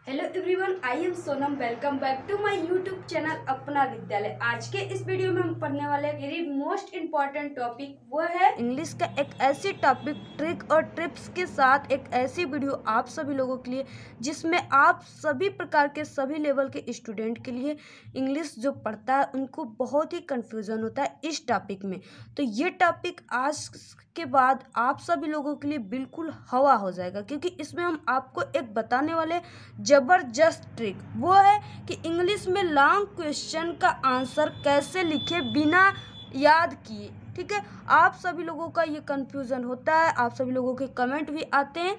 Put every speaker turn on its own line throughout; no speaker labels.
Hello everyone, I am Sonam. Welcome back to my YouTube channel Apna Vidyalaya. आज के इस video में हम पढ़ने वाले वेरी मोस्ट इम्पॉर्टेंट टॉपिक वो है इंग्लिश का एक ऐसी टॉपिक, ट्रिक और टिप्स के साथ एक ऐसी वीडियो आप सभी लोगों के लिए जिसमें आप सभी प्रकार के सभी लेवल के स्टूडेंट के लिए इंग्लिश जो पढ़ता है उनको बहुत ही कन्फ्यूज़न होता है इस टॉपिक में। तो ये टॉपिक आज के बाद आप सभी लोगों के लिए बिल्कुल हवा हो जाएगा, क्योंकि इसमें हम आपको एक बताने वाले ज़बरदस्त ट्रिक वो है कि इंग्लिश में लॉन्ग क्वेश्चन का आंसर कैसे लिखे बिना याद किए। ठीक है, आप सभी लोगों का ये कन्फ्यूज़न होता है, आप सभी लोगों के कमेंट भी आते हैं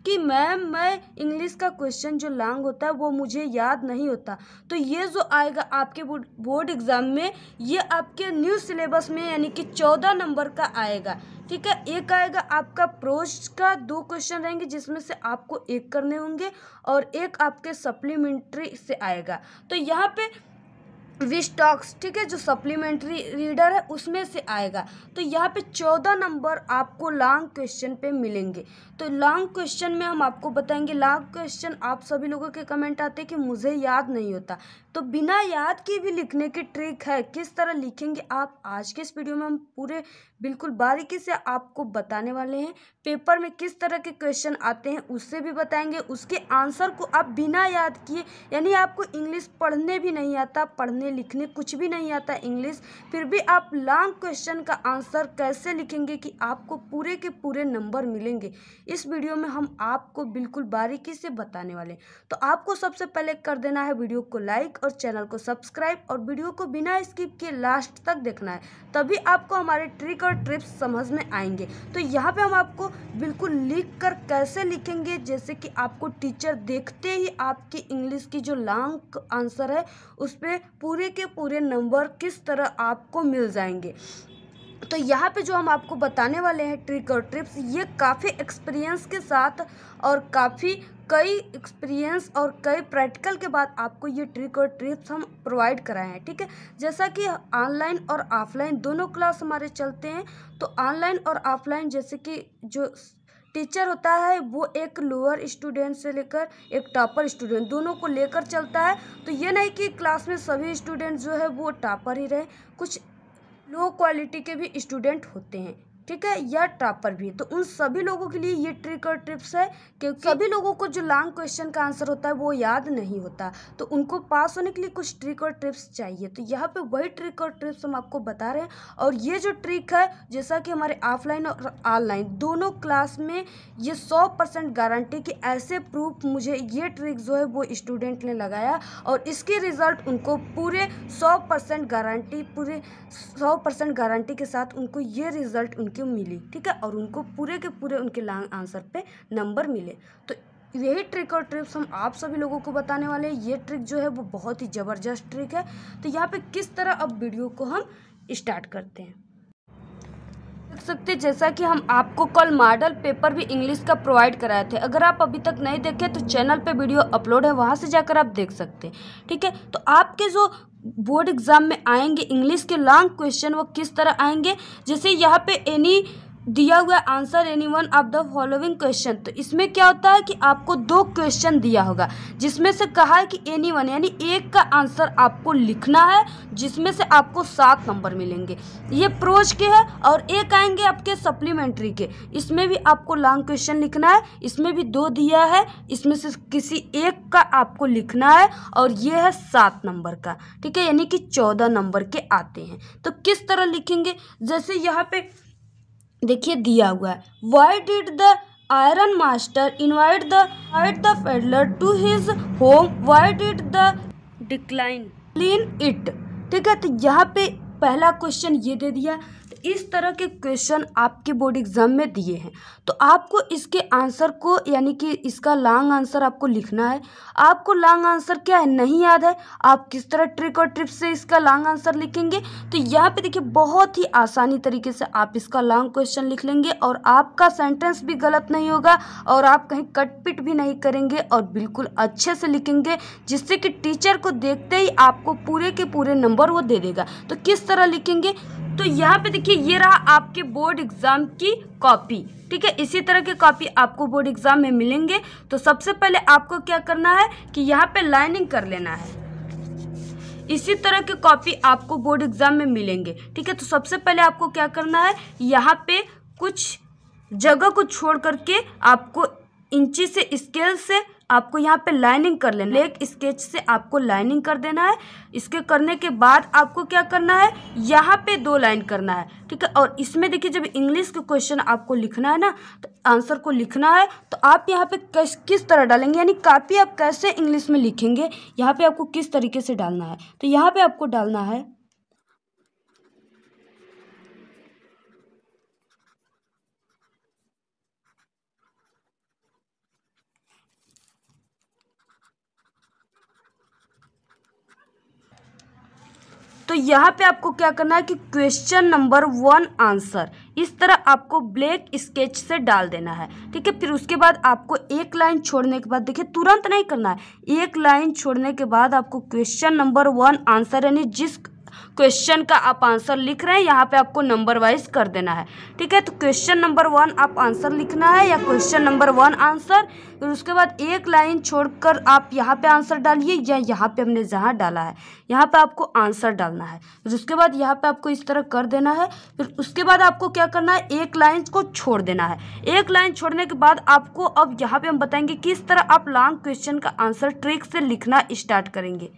कि मैम मैं इंग्लिश का क्वेश्चन जो लॉन्ग होता है वो मुझे याद नहीं होता। तो ये जो आएगा आपके बोर्ड एग्ज़ाम में, ये आपके न्यू सिलेबस में यानी कि 14 नंबर का आएगा। ठीक है, एक आएगा आपका प्रोज का, 2 क्वेश्चन रहेंगे जिसमें से आपको एक करने होंगे और एक आपके सप्लीमेंट्री से आएगा। तो यहाँ पे विस्टॉक्स, ठीक है, जो सप्लीमेंट्री रीडर है उसमें से आएगा। तो यहाँ पे 14 नंबर आपको लॉन्ग क्वेश्चन पे मिलेंगे। तो लॉन्ग क्वेश्चन में हम आपको बताएंगे, लॉन्ग क्वेश्चन आप सभी लोगों के कमेंट आते हैं कि मुझे याद नहीं होता, तो बिना याद के भी लिखने की ट्रिक है, किस तरह लिखेंगे आप आज के इस वीडियो में हम पूरे बिल्कुल बारीकी से आपको बताने वाले हैं। पेपर में किस तरह के क्वेश्चन आते हैं उससे भी बताएंगे, उसके आंसर को आप बिना याद किए, यानी आपको इंग्लिश पढ़ने भी नहीं आता, पढ़ने लिखने कुछ भी नहीं आता इंग्लिश, फिर भी आप लॉन्ग क्वेश्चन का आंसर कैसे लिखेंगे कि आपको पूरे के पूरे नंबर मिलेंगे, इस वीडियो में हम आपको बिल्कुल बारीकी से बताने वाले हैं। तो आपको सबसे पहले कर देना है वीडियो को लाइक और चैनल को सब्सक्राइब, और वीडियो को बिना स्किप किए लास्ट तक देखना है, तभी आपको हमारे ट्रिक और टिप्स समझ में आएंगे। तो यहाँ पे हम आपको बिल्कुल लिख कर कैसे लिखेंगे, जैसे कि आपको टीचर देखते ही आपकी इंग्लिश की जो लॉन्ग आंसर है उस पर पूरे के पूरे नंबर किस तरह आपको मिल जाएंगे। तो यहाँ पे जो हम आपको बताने वाले हैं ट्रिक और टिप्स, ये काफ़ी एक्सपीरियंस के साथ और कई एक्सपीरियंस और कई प्रैक्टिकल के बाद आपको ये ट्रिक और टिप्स हम प्रोवाइड कराए हैं। ठीक है, जैसा कि ऑनलाइन और ऑफलाइन दोनों क्लास हमारे चलते हैं। तो ऑनलाइन और ऑफलाइन, जैसे कि जो टीचर होता है वो एक लोअर स्टूडेंट से लेकर एक टॉपर स्टूडेंट दोनों को लेकर चलता है। तो ये नहीं कि क्लास में सभी स्टूडेंट जो है वो टॉपर ही रहे, कुछ लो क्वालिटी के भी स्टूडेंट होते हैं, ठीक है, या टॉपर भी। तो उन सभी लोगों के लिए ये ट्रिक और टिप्स है, क्योंकि सभी लोगों को जो लॉन्ग क्वेश्चन का आंसर होता है वो याद नहीं होता, तो उनको पास होने के लिए कुछ ट्रिक और टिप्स चाहिए। तो यहाँ पे वही ट्रिक और टिप्स हम आपको बता रहे हैं। और ये जो ट्रिक है, जैसा कि हमारे ऑफलाइन और ऑनलाइन दोनों क्लास में ये 100% गारंटी कि ऐसे प्रूफ मुझे ये ट्रिक जो है वो स्टूडेंट ने लगाया और इसके रिज़ल्ट उनको पूरे 100% गारंटी के साथ उनको ये रिज़ल्ट उनके मिली। ठीक है, और उनको पूरे के पूरे उनके लॉन्ग आंसर पे नंबर मिले। तो यही ट्रिक और टिप्स हम आप सभी लोगों को बताने वाले हैं। ये ट्रिक जो है वो बहुत ही ज़बरदस्त ट्रिक है। तो यहाँ पे किस तरह अब वीडियो को हम स्टार्ट करते हैं, देख सकते हैं, जैसा कि हम आपको कल मॉडल पेपर भी इंग्लिश का प्रोवाइड कराए थे। अगर आप अभी तक नहीं देखे तो चैनल पे वीडियो अपलोड है, वहाँ से जाकर आप देख सकते हैं। ठीक है, तो आपके जो बोर्ड एग्जाम में आएंगे इंग्लिश के लॉन्ग क्वेश्चन वो किस तरह आएंगे, जैसे यहाँ पे एनी दिया हुआ answer any one of the following question. तो इसमें क्या होता है कि आपको 2 क्वेश्चन दिया होगा, जिसमें से कहा है कि एनी वन यानी एक का आंसर आपको लिखना है, जिसमें से आपको 7 नंबर मिलेंगे। ये प्रोज के है। और एक आएंगे आपके सप्लीमेंट्री के, इसमें भी आपको लॉन्ग क्वेश्चन लिखना है, इसमें भी 2 दिया है, इसमें से किसी एक का आपको लिखना है और ये है 7 नंबर का। ठीक है, यानी कि 14 नंबर के आते हैं। तो किस तरह लिखेंगे, जैसे यहाँ पे देखिए दिया हुआ है, why did the iron master invite the peddler to his home, why did the decline clean it. ठीक है, तो यहाँ पे पहला क्वेश्चन ये दे दिया। इस तरह के क्वेश्चन आपके बोर्ड एग्जाम में दिए हैं, तो आपको इसके आंसर को यानी कि इसका लॉन्ग आंसर आपको लिखना है। आपको लॉन्ग आंसर क्या है नहीं याद है, आप किस तरह ट्रिक और टिप्स से इसका लॉन्ग आंसर लिखेंगे। तो यहाँ पे देखिए बहुत ही आसानी तरीके से आप इसका लॉन्ग क्वेश्चन लिख लेंगे और आपका सेंटेंस भी गलत नहीं होगा और आप कहीं कटपिट भी नहीं करेंगे और बिल्कुल अच्छे से लिखेंगे, जिससे कि टीचर को देखते ही आपको पूरे के पूरे नंबर वो दे देगा। तो किस तरह लिखेंगे, तो यहाँ पे देखिए ये रहा आपके बोर्ड एग्जाम की कॉपी। ठीक है, इसी तरह की कॉपी आपको बोर्ड एग्जाम में मिलेंगे। तो सबसे पहले आपको क्या करना है कि यहाँ पे लाइनिंग कर लेना है। इसी तरह की कॉपी आपको बोर्ड एग्जाम में मिलेंगे। ठीक है, तो सबसे पहले आपको क्या करना है, यहाँ पे कुछ जगह को छोड़ करके आपको इंची से स्केल से आपको यहाँ पे लाइनिंग कर लेना है। एक स्केच से आपको लाइनिंग कर देना है। इसके करने के बाद आपको क्या करना है, यहाँ पे 2 लाइन करना है। ठीक है, और इसमें देखिए जब इंग्लिश के क्वेश्चन आपको लिखना है ना, तो आंसर को लिखना है तो आप यहाँ पे किस तरह डालेंगे, यानी कॉपी आप कैसे इंग्लिश में लिखेंगे, यहाँ पे आपको किस तरीके से डालना है। तो यहाँ पे आपको डालना है तो यहाँ पे आपको क्या करना है कि क्वेश्चन नंबर 1 आंसर इस तरह आपको ब्लैक स्केच से डाल देना है। ठीक है, फिर उसके बाद आपको एक लाइन छोड़ने के बाद, देखिए तुरंत नहीं करना है, एक लाइन छोड़ने के बाद आपको क्वेश्चन नंबर 1 आंसर यानी जिस क्वेश्चन का आप आंसर लिख रहे हैं यहाँ पे आपको नंबर वाइज कर देना है। ठीक है, तो क्वेश्चन नंबर 1 आप आंसर लिखना है या क्वेश्चन नंबर 1 आंसर, फिर उसके बाद एक लाइन छोड़कर आप यहाँ पे आंसर डालिए या यहाँ पे हमने जहाँ डाला है यहाँ पे आपको आंसर डालना है। फिर उसके बाद यहाँ पे आपको इस तरह कर देना है। फिर उसके बाद आपको क्या करना है, एक लाइन को छोड़ देना है। एक लाइन छोड़ने के बाद आपको अब यहाँ पे हम बताएंगे किस तरह आप लॉन्ग क्वेश्चन का आंसर ट्रिक से लिखना स्टार्ट करेंगे।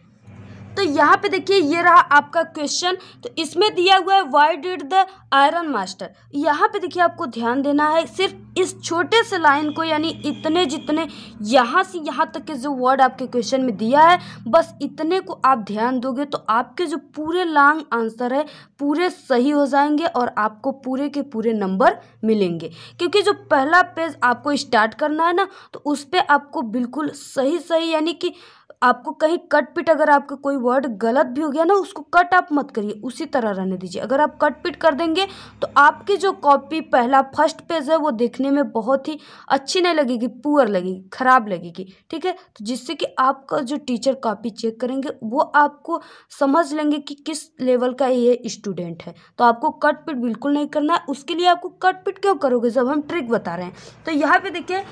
तो यहाँ पे देखिए ये रहा आपका क्वेश्चन। तो इसमें दिया हुआ है why did the iron master. यहाँ पे देखिए आपको ध्यान देना है सिर्फ इस छोटे से लाइन को, यानी इतने जितने यहाँ से यहाँ तक के जो वर्ड आपके क्वेश्चन में दिया है बस इतने को आप ध्यान दोगे तो आपके जो पूरे लॉन्ग आंसर है पूरे सही हो जाएंगे और आपको पूरे के पूरे नंबर मिलेंगे। क्योंकि जो पहला पेज आपको स्टार्ट करना है ना, तो उस पर आपको बिल्कुल सही सही, यानी कि आपको कहीं कट पिट अगर आपका कोई वर्ड गलत भी हो गया ना, उसको कट आप मत करिए, उसी तरह रहने दीजिए। अगर आप कट पिट कर देंगे तो आपकी जो कॉपी पहला फर्स्ट पेज है वो देखने में बहुत ही अच्छी नहीं लगेगी, पुअर लगेगी, खराब लगेगी। ठीक है, तो जिससे कि आपका जो टीचर कॉपी चेक करेंगे वो आपको समझ लेंगे कि किस लेवल का ये स्टूडेंट है। तो आपको कट पिट बिल्कुल नहीं करना है। उसके लिए आपको कट पिट क्यों करोगे जब हम ट्रिक बता रहे हैं। तो यहाँ पे देखिए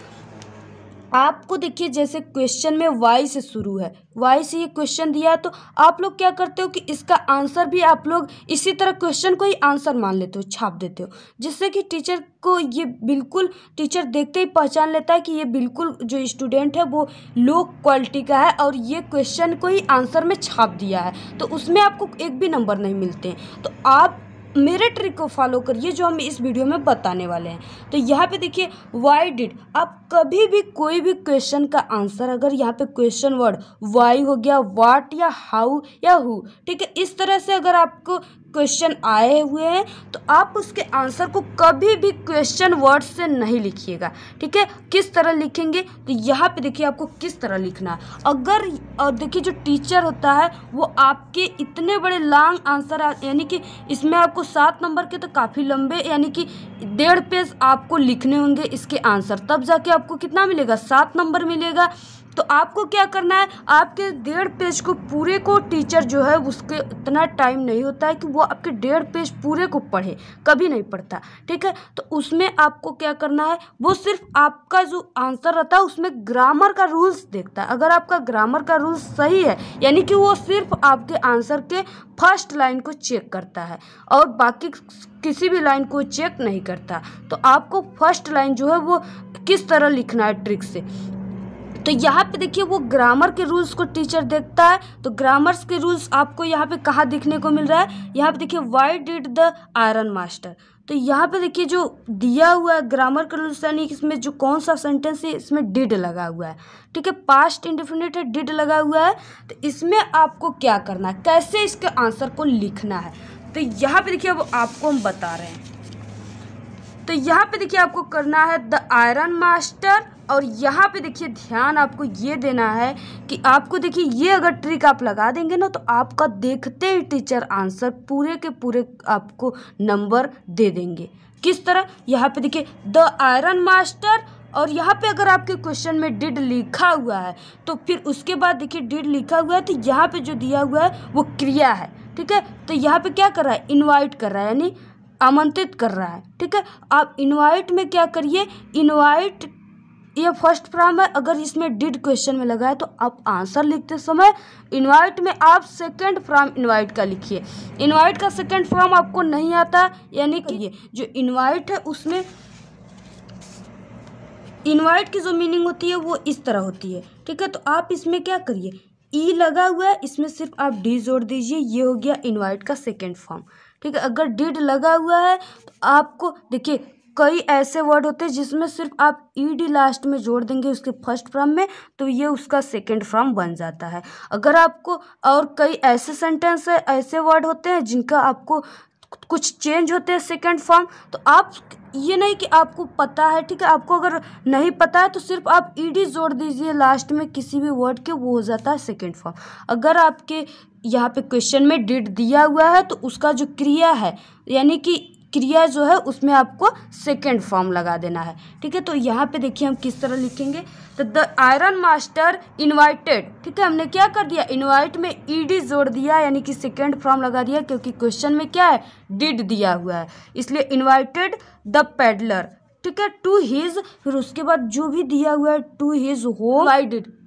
आपको देखिए जैसे क्वेश्चन में वाई से शुरू है, वाई से ये क्वेश्चन दिया है, तो आप लोग क्या करते हो कि इसका आंसर भी आप लोग इसी तरह क्वेश्चन को ही आंसर मान लेते हो, छाप देते हो, जिससे कि टीचर को ये बिल्कुल, टीचर देखते ही पहचान लेता है कि ये बिल्कुल जो स्टूडेंट है वो लो क्वालिटी का है और ये क्वेश्चन को ही आंसर में छाप दिया है, तो उसमें आपको एक भी नंबर नहीं मिलते हैं। तो आप मेरे ट्रिक को फॉलो करिए जो हम इस वीडियो में बताने वाले हैं। तो यहाँ पे देखिए वाई डिड, आप कभी भी कोई भी क्वेश्चन का आंसर अगर यहाँ पे क्वेश्चन वर्ड वाई हो गया, वाट या हाउ या हु, ठीक है, इस तरह से अगर आपको क्वेश्चन आए हुए हैं तो आप उसके आंसर को कभी भी क्वेश्चन वर्ड से नहीं लिखिएगा। ठीक है, किस तरह लिखेंगे तो यहाँ पे देखिए आपको किस तरह लिखना है। अगर और देखिए जो टीचर होता है वो आपके इतने बड़े लॉन्ग आंसर, यानी कि इसमें आपको 7 नंबर के तो काफ़ी लंबे, यानी कि 1.5 पेज आपको लिखने होंगे इसके आंसर, तब जाके आपको कितना मिलेगा, 7 नंबर मिलेगा। तो आपको क्या करना है, आपके 1.5 पेज को पूरे को टीचर जो है उसके इतना टाइम नहीं होता है कि वो आपके 1.5 पेज पूरे को पढ़े, कभी नहीं पढ़ता। ठीक है, तो उसमें आपको क्या करना है, वो सिर्फ आपका जो आंसर रहता है उसमें ग्रामर का रूल्स देखता है। अगर आपका ग्रामर का रूल्स सही है, यानी कि वो सिर्फ आपके आंसर के फर्स्ट लाइन को चेक करता है और बाकी किसी भी लाइन को चेक नहीं करता। तो आपको फर्स्ट लाइन जो है वो किस तरह लिखना है ट्रिक से। तो यहाँ पे देखिए वो ग्रामर के रूल्स को टीचर देखता है। तो ग्रामर्स के रूल्स आपको यहाँ पे कहाँ दिखने को मिल रहा है, यहाँ पे देखिए why did the iron master. तो यहाँ पे देखिए जो दिया हुआ है ग्रामर का रूल्स, यानी इसमें जो कौन सा सेंटेंस है इसमें डिड लगा हुआ है। ठीक है, पास्ट इंडेफिनिट है, डिड लगा हुआ है। तो इसमें आपको क्या करना है, कैसे इसके आंसर को लिखना है, तो यहाँ पे देखिए वो आपको हम बता रहे हैं। तो यहाँ पे देखिए आपको करना है द आयरन मास्टर, और यहाँ पे देखिए ध्यान आपको ये देना है कि आपको देखिए ये अगर ट्रिक आप लगा देंगे ना तो आपका देखते ही टीचर आंसर पूरे के पूरे आपको नंबर दे देंगे। किस तरह, यहाँ पे देखिए द आयरन मास्टर, और यहाँ पे अगर आपके क्वेश्चन में डिड लिखा हुआ है तो फिर उसके बाद देखिए डिड लिखा हुआ है तो यहाँ पे जो दिया हुआ है वो क्रिया है। ठीक है। तो यहाँ पे क्या कर रहा है, इनवाइट कर रहा है, यानी आमंत्रित कर रहा है, ठीक है। आप इनवाइट में क्या करिए, इनवाइट ये फर्स्ट फॉर्म है, अगर इसमें डिड क्वेश्चन में लगा है तो आप आंसर लिखते समय इनवाइट में आप सेकंड फॉर्म इनवाइट का लिखिए। इनवाइट का सेकंड फॉर्म आपको नहीं आता, यानी कि ये जो इनवाइट है उसमें इनवाइट की जो मीनिंग होती है वो इस तरह होती है, ठीक है। तो आप इसमें क्या करिए, ई लगा हुआ है, इसमें सिर्फ आप डी जोड़ दीजिए, ये हो गया इनवाइट का सेकंड फॉर्म, ठीक है। अगर डिड लगा हुआ है तो आपको देखिए कई ऐसे वर्ड होते हैं जिसमें सिर्फ आप ईडी लास्ट में जोड़ देंगे उसके फर्स्ट फॉर्म में, तो ये उसका सेकंड फॉर्म बन जाता है। अगर आपको और कई ऐसे सेंटेंस है, ऐसे वर्ड होते हैं जिनका आपको कुछ चेंज होते हैं सेकंड फॉर्म, तो आप ये नहीं कि आपको पता है, ठीक है, आपको अगर नहीं पता है तो सिर्फ आप ईडी जोड़ दीजिए लास्ट में किसी भी वर्ड के, वो हो जाता है सेकंड फॉर्म। अगर आपके यहाँ पे क्वेश्चन में डिड दिया हुआ है तो उसका जो क्रिया है, यानी कि क्रिया जो है उसमें आपको सेकंड फॉर्म लगा देना है, ठीक है। तो यहाँ पे देखिए हम किस तरह लिखेंगे, तो द आयरन मास्टर इनवाइटेड, ठीक है, हमने क्या कर दिया, इनवाइट में ईडी जोड़ दिया, यानी कि सेकंड फॉर्म लगा दिया, क्योंकि क्वेश्चन में क्या है, डिड दिया हुआ है, इसलिए इनवाइटेड द पेडलर, ठीक है, टू हिज, फिर उसके बाद जो भी दिया हुआ है to his home,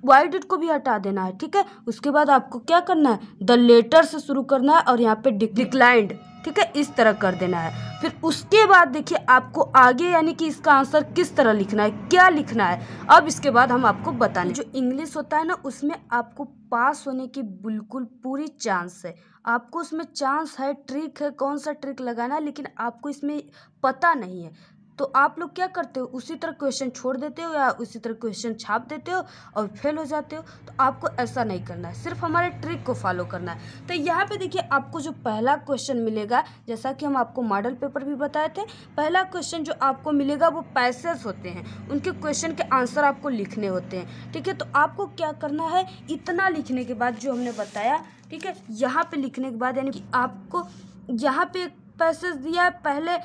why did को भी हटा देना है, ठीक है। उसके बाद आपको क्या करना है, द लेटर से शुरू करना है और यहाँ पे डिक्लाइंड, ठीक है, इस तरह कर देना है। फिर उसके बाद देखिए आपको आगे यानी कि इसका आंसर किस तरह लिखना है, क्या लिखना है, अब इसके बाद हम आपको बताने। जो इंग्लिश होता है ना उसमें आपको पास होने की बिल्कुल पूरी चांस है, आपको उसमें चांस है, ट्रिक है, कौन सा ट्रिक लगाना है, लेकिन आपको इसमें पता नहीं है, तो आप लोग क्या करते हो, उसी तरह क्वेश्चन छोड़ देते हो या उसी तरह क्वेश्चन छाप देते हो और फेल हो जाते हो। तो आपको ऐसा नहीं करना है, सिर्फ हमारे ट्रिक को फॉलो करना है। तो यहाँ पे देखिए आपको जो पहला क्वेश्चन मिलेगा, जैसा कि हम आपको मॉडल पेपर भी बताए थे, पहला क्वेश्चन जो आपको मिलेगा वो पैसेज होते हैं, उनके क्वेश्चन के आंसर आपको लिखने होते हैं, ठीक है। तो आपको क्या करना है, इतना लिखने के बाद जो हमने बताया, ठीक है, यहाँ पे लिखने के बाद यानी कि आपको यहाँ पे एक पैसेज दिया है पहले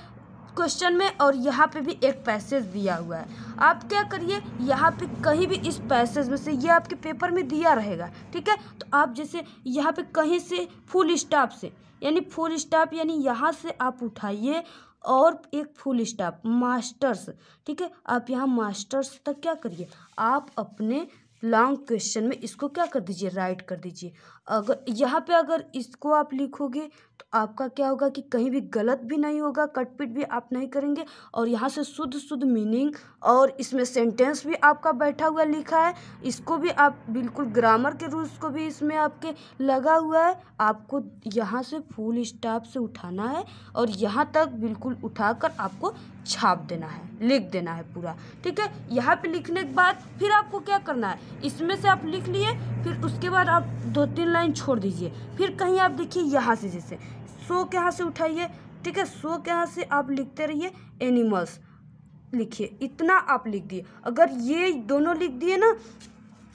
क्वेश्चन में और यहाँ पे भी एक पैसेज दिया हुआ है, आप क्या करिए, यहाँ पे कहीं भी इस पैसेज में से, ये आपके पेपर में दिया रहेगा, ठीक है। तो आप जैसे यहाँ पे कहीं से फुल स्टॉप से, यानी फुल स्टॉप यानी यहाँ से आप उठाइए और एक फुल स्टॉप मास्टर्स, ठीक है, आप यहाँ मास्टर्स तक क्या करिए, आप अपने लॉन्ग क्वेश्चन में इसको क्या कर दीजिए, राइट कर दीजिए। अगर यहाँ पे अगर इसको आप लिखोगे तो आपका क्या होगा कि कहीं भी गलत भी नहीं होगा, कटपिट भी आप नहीं करेंगे, और यहाँ से शुद्ध शुद्ध मीनिंग और इसमें सेंटेंस भी आपका बैठा हुआ लिखा है, इसको भी आप बिल्कुल ग्रामर के रूल्स को भी इसमें आपके लगा हुआ है। आपको यहाँ से फुल स्टॉप से उठाना है और यहाँ तक बिल्कुल उठाकर आपको छाप देना है, लिख देना है पूरा, ठीक है। यहाँ पे लिखने के बाद फिर आपको क्या करना है, इसमें से आप लिख लिए, फिर उसके बाद आप 2-3 लाइन छोड़ दीजिए, फिर कहीं आप देखिए यहाँ से जैसे सो के यहाँ से उठाइए, ठीक है, सो के यहाँ से आप लिखते रहिए एनिमल्स लिखिए, इतना आप लिख दिए। अगर ये दोनों लिख दिए ना,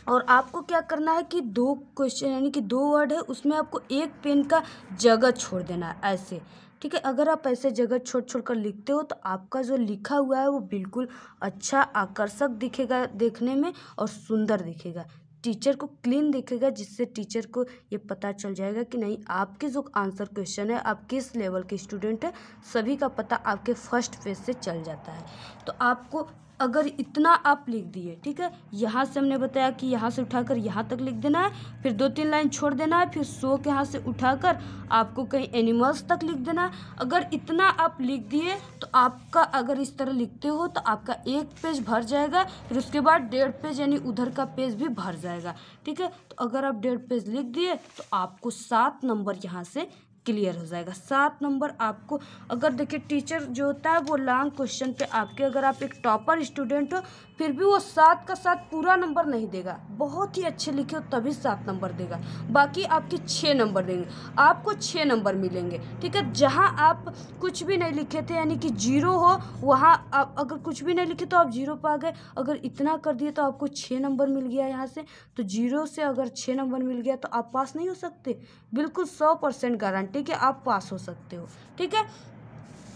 और आपको क्या करना है कि 2 क्वेश्चन यानी कि 2 वर्ड है उसमें आपको एक पेन का जगह छोड़ देना है ऐसे, ठीक है। अगर आप ऐसे जगह छोड़ छोड़ कर लिखते हो तो आपका जो लिखा हुआ है वो बिल्कुल अच्छा आकर्षक दिखेगा देखने में और सुंदर दिखेगा, टीचर को क्लीन दिखेगा, जिससे टीचर को ये पता चल जाएगा कि नहीं आपके जो आंसर क्वेश्चन है आप किस लेवल के स्टूडेंट है, सभी का पता आपके फर्स्ट पेज से चल जाता है। तो आपको अगर इतना आप लिख दिए, ठीक है, यहाँ से हमने बताया कि यहाँ से उठाकर यहाँ तक लिख देना है, फिर 2-3 लाइन छोड़ देना है, फिर सो के यहाँ से उठाकर आपको कहीं एनिमल्स तक लिख देना है। अगर इतना आप लिख दिए तो आपका, अगर इस तरह लिखते हो तो आपका एक पेज भर जाएगा, फिर उसके बाद 1.5 पेज यानी उधर का पेज भी भर जाएगा, ठीक है। तो अगर आप 1.5 पेज लिख दिए तो आपको 7 नंबर यहाँ से क्लियर हो जाएगा। 7 नंबर आपको, अगर देखिए टीचर जो होता है वो लॉन्ग क्वेश्चन पे आपके, अगर आप एक टॉपर स्टूडेंट हो फिर भी वो 7 का 7 पूरा नंबर नहीं देगा, बहुत ही अच्छे लिखे हो तभी 7 नंबर देगा, बाकी आपके 6 नंबर देंगे, आपको 6 नंबर मिलेंगे, ठीक है। जहां आप कुछ भी नहीं लिखे थे यानी कि 0 हो, वहां आप अगर कुछ भी नहीं लिखे तो आप 0 पर आ गए, अगर इतना कर दिए तो आपको 6 नंबर मिल गया यहाँ से। तो 0 से अगर 6 नंबर मिल गया तो आप पास नहीं हो सकते, बिल्कुल 100% गारंटी कि आप पास हो सकते हो, ठीक है।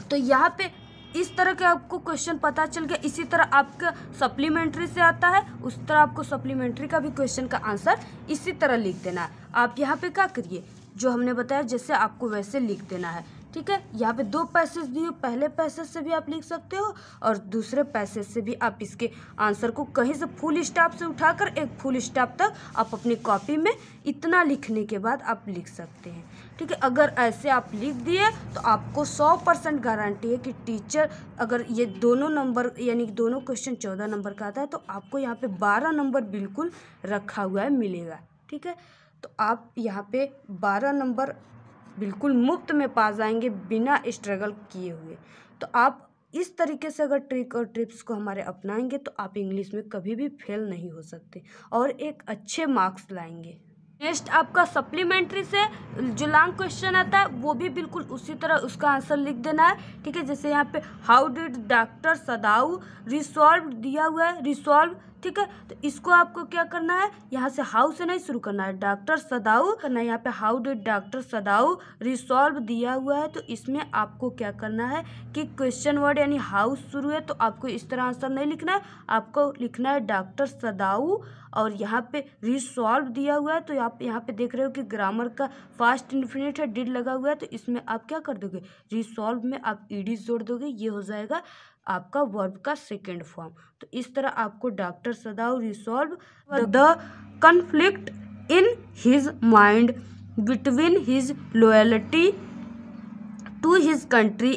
तो यहाँ पे इस तरह के आपको क्वेश्चन पता चल गया। इसी तरह आपका सप्लीमेंट्री से आता है, उस तरह आपको सप्लीमेंट्री का भी क्वेश्चन का आंसर इसी तरह लिख देना है। आप यहाँ पे क्या करिए, जो हमने बताया जैसे आपको वैसे लिख देना है। ठीक है, यहाँ पे 2 पैसेज दिए, पहले पैसेज से भी आप लिख सकते हो और दूसरे पैसेज से भी आप इसके आंसर को कहीं से फुल स्टॉप से उठाकर एक फुल स्टॉप तक आप अपनी कॉपी में इतना लिखने के बाद आप लिख सकते हैं। ठीक है, अगर ऐसे आप लिख दिए तो आपको 100% गारंटी है कि टीचर अगर ये दोनों नंबर यानी कि दोनों क्वेश्चन 14 नंबर का आता है तो आपको यहाँ पे 12 नंबर बिल्कुल रखा हुआ है मिलेगा। ठीक है, तो आप यहाँ पे 12 नंबर बिल्कुल मुफ्त में पा जाएंगे बिना स्ट्रगल किए हुए। तो आप इस तरीके से अगर ट्रिक और टिप्स को हमारे अपनाएंगे तो आप इंग्लिश में कभी भी फेल नहीं हो सकते और एक अच्छे मार्क्स लाएंगे। नेक्स्ट आपका सप्लीमेंट्री से जो लॉन्ग क्वेश्चन आता है वो भी बिल्कुल उसी तरह उसका आंसर लिख देना है। ठीक है, जैसे यहाँ पे how did doctor Sadao resolve दिया हुआ है, रिसॉल्व। ठीक है, तो इसको आपको क्या करना है, यहाँ से हाउ से नहीं शुरू करना है, डॉक्टर सदाऊ करना है। यहाँ पे how did doctor Sadao resolve दिया हुआ है तो इसमें आपको क्या करना है कि क्वेश्चन वर्ड यानी हाउ शुरू है तो आपको इस तरह आंसर नहीं लिखना है, आपको लिखना है डॉक्टर सदाऊ और यहाँ पे रिसॉल्व दिया हुआ है तो आप यहाँ पे देख रहे हो कि ग्रामर का फास्ट इंफिनिट है, डिड लगा हुआ है तो इसमें आप क्या कर दोगे, रिसॉल्व में आप ईडी जोड़ दोगे, ये हो जाएगा आपका वर्ब का सेकेंड फॉर्म। तो इस तरह आपको doctor Sadao resolve the conflict in his mind between his loyalty to his country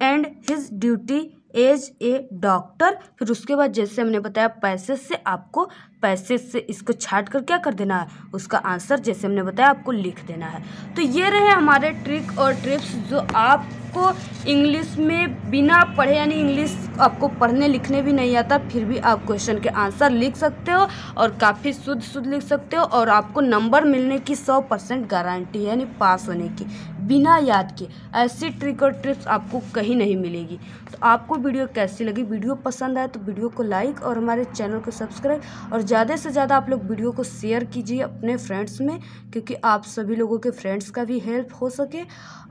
and his duty as a doctor. फिर उसके बाद जैसे हमने बताया पैसेज से आपको पैसेज से इसको छाट कर क्या कर देना है, उसका आंसर जैसे हमने बताया आपको लिख देना है। तो ये रहे हमारे ट्रिक और टिप्स जो आपको इंग्लिश में बिना पढ़े यानी इंग्लिश आपको पढ़ने लिखने भी नहीं आता फिर भी आप क्वेश्चन के आंसर लिख सकते हो और काफ़ी शुद्ध लिख सकते हो और आपको नंबर मिलने की 100% गारंटी है यानी पास होने की बिना याद के। ऐसी ट्रिक और टिप्स आपको कहीं नहीं मिलेगी। तो आपको वीडियो कैसी लगी, वीडियो पसंद आए तो वीडियो को लाइक और हमारे चैनल को सब्सक्राइब और ज़्यादा से ज़्यादा आप लोग वीडियो को शेयर कीजिए अपने फ्रेंड्स में क्योंकि आप सभी लोगों के फ्रेंड्स का भी हेल्प हो सके।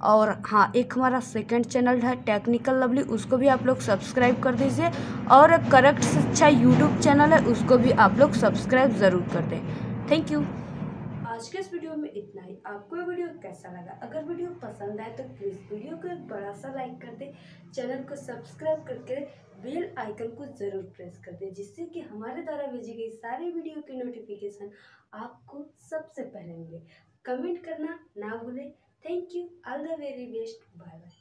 और हाँ, एक हमारा सेकंड चैनल है टेक्निकल लवली, उसको भी आप लोग सब्सक्राइब कर दीजिए और करेक्ट शिक्षा यूट्यूब चैनल है उसको भी आप लोग सब्सक्राइब ज़रूर कर दें। Thank you. आज के इस वीडियो में इतना ही। आपको ये वीडियो कैसा लगा, अगर वीडियो पसंद आए तो प्लीज़ वीडियो को एक बड़ा सा लाइक कर दे, चैनल को सब्सक्राइब करके बेल आइकन को ज़रूर प्रेस कर दे जिससे कि हमारे द्वारा भेजी गई सारी वीडियो की नोटिफिकेशन आपको सबसे पहले मिले। कमेंट करना ना भूलें। Thank you, all the very best, bye bye.